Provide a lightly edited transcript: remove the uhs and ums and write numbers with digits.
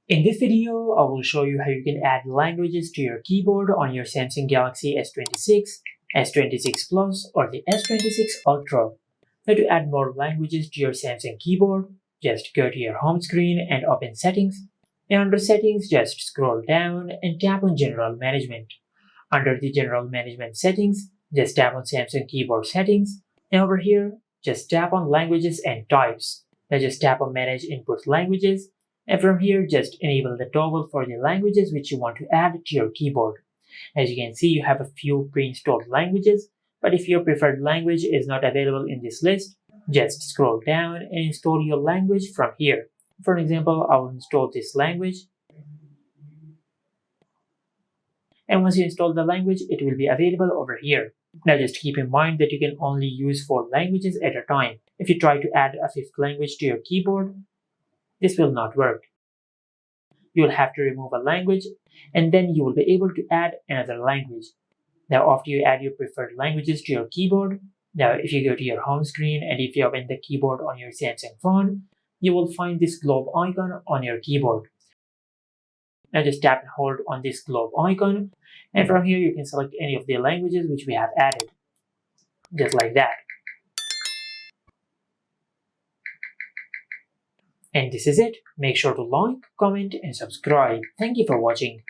In this video, I will show you how you can add languages to your keyboard on your Samsung Galaxy S26, S26 Plus, or the S26 Ultra. Now to add more languages to your Samsung keyboard, just go to your home screen and open Settings. And under Settings, just scroll down and tap on General Management. Under the General Management settings, just tap on Samsung Keyboard Settings. And over here, just tap on Languages and Types. Now just tap on Manage Input Languages. And from here, just enable the toggle for the languages which you want to add to your keyboard. As you can see, you have a few pre-installed languages, but if your preferred language is not available in this list, just scroll down and install your language from here. For example, I will install this language. And once you install the language, it will be available over here. Now just keep in mind that you can only use 4 languages at a time. If you try to add a 5th language to your keyboard, this will not work. You will have to remove a language and then you will be able to add another language. Now after you add your preferred languages to your keyboard, now if you go to your home screen and if you open the keyboard on your Samsung phone, you will find this globe icon on your keyboard. Now just tap and hold on this globe icon, and from here you can select any of the languages which we have added. Just like that. And this is it. Make sure to like, comment, and subscribe. Thank you for watching.